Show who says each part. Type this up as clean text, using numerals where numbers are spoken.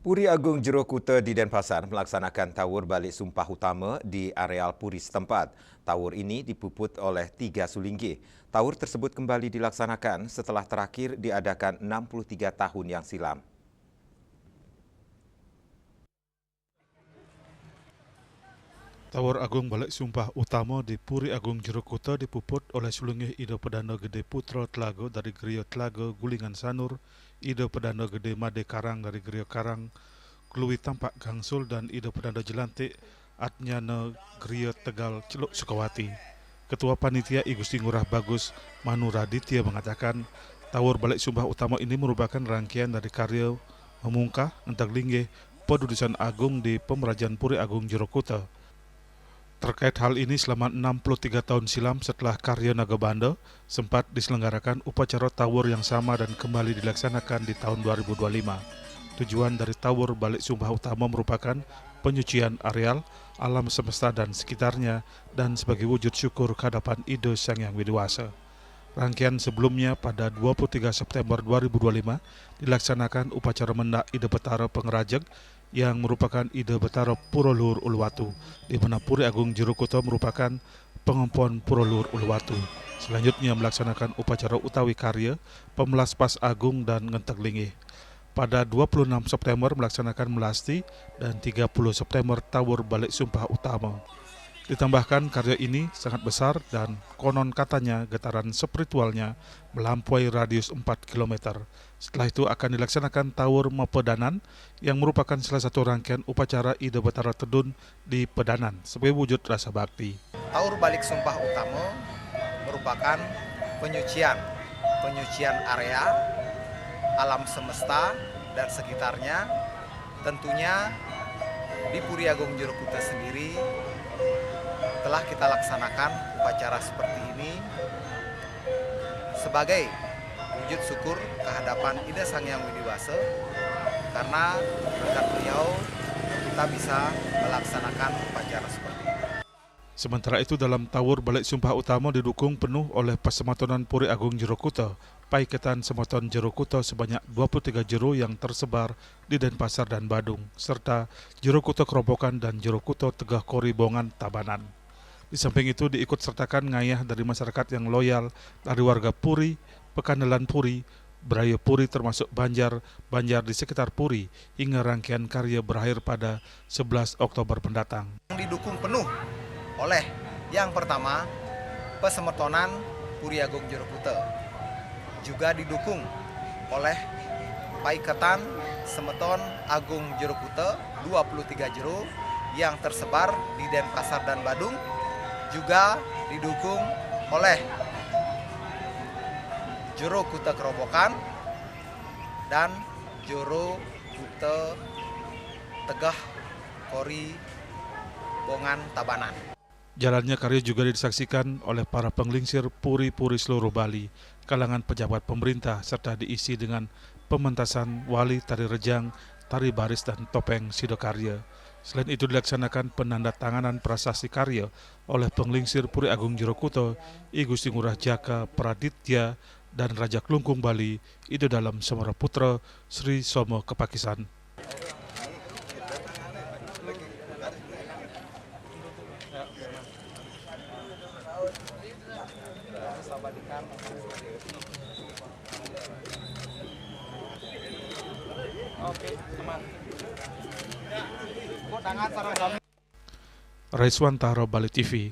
Speaker 1: Puri Agung Jero Kuta di Denpasar melaksanakan tawur balik sumpah utama di areal puri setempat. Tawur ini dipuput oleh 3 Sulinggi. Tawur tersebut kembali dilaksanakan setelah terakhir diadakan 63 tahun yang silam.
Speaker 2: Tawur Agung balik sumpah utama di Puri Agung Jero Kuta dipuput oleh Sulingih Ido Pedano Gede Putra Telago dari Gerio Telago Gulingan Sanur, Ido Pedano Gede Made Karang dari Gerio Karang, Kluwi Tampak Gangsul dan Ido Pedano Jelantik Atnyana Gerio Tegal Celuk Sukawati. Ketua Panitia I Gusti Ngurah Bagus Manu Raditya mengatakan tawur balik sumpah utama ini merupakan rangkaian dari karya memungkah entak linggih Pedudusan Agung di Pemerajaan Puri Agung Jero Kuta. Terkait hal ini, selama 63 tahun silam setelah karya Nagabanda, sempat diselenggarakan upacara tawur yang sama dan kembali dilaksanakan di tahun 2025. Tujuan dari tawur balik sumpah utama merupakan penyucian areal, alam semesta dan sekitarnya, dan sebagai wujud syukur kehadapan Ido Sang Yang Widiwasa. Rangkaian sebelumnya pada 23 September 2025 dilaksanakan upacara mendak Ide Betara Pengerajeg yang merupakan Ide Betara Pura Luhur Uluwatu, di mana Puri Agung Jero Kuta merupakan pengompon Pura Luhur Uluwatu. Selanjutnya melaksanakan upacara utawi karya, pemelas pas agung dan ngentek linggih. Pada 26 September melaksanakan melasti dan 30 September tawur balik sumpah utama. Ditambahkan karya ini sangat besar dan konon katanya getaran spiritualnya melampaui radius 4 km. Setelah itu akan dilaksanakan tawur Mepedanan yang merupakan salah satu rangkaian upacara Ide Betara Tedun di Pedanan sebagai wujud rasa bakti.
Speaker 3: Tawur balik sumpah utama merupakan penyucian area, alam semesta dan sekitarnya. Tentunya di Puri Agung Jero Kuta sendiri telah kita laksanakan upacara seperti ini sebagai wujud syukur kehadapan Ida Sang Yang Widiwasa, karena berkat beliau kita bisa melaksanakan upacara seperti ini.
Speaker 2: Sementara itu dalam tawur balik sumpah utama didukung penuh oleh Pasematonan Puri Agung Jero Kuta, Paiketan Sematon Jero Kuta sebanyak 23 jero yang tersebar di Denpasar dan Badung, serta Jero Kuta Kerobokan dan Jero Kuta Tegah Kori Bongan Tabanan. Di samping itu diikut sertakan ngayah dari masyarakat yang loyal dari warga Puri, Pekandelan Puri, Brayo Puri termasuk Banjar di sekitar Puri hingga rangkaian karya berakhir pada 11 Oktober mendatang.
Speaker 3: Didukung penuh oleh yang pertama Pasematonan Puri Agung Jero Kuta, juga didukung oleh Paiketan Semeton Agung Jero Kuta 23 jero yang tersebar di Denpasar dan Badung, juga didukung oleh Jero Kuta Kerobokan dan Jero Kuta Tegah Kori Bongan Tabanan.
Speaker 2: Jalannya karya juga disaksikan oleh para penglingsir puri-puri seluruh Bali, kalangan pejabat pemerintah, serta diisi dengan pementasan wali, tari rejang, tari baris, dan topeng sidokarya. Selain itu dilaksanakan penandatanganan prasasti karya oleh penglingsir Puri Agung Jero Kuta, I Gusti Ngurah Jaka Praditya, dan Raja Klungkung Bali, Ide Dalam Semara Putra Sri Somo Kepakisan.
Speaker 3: Oke, teman.
Speaker 2: Raiswan Tahro, Bali TV.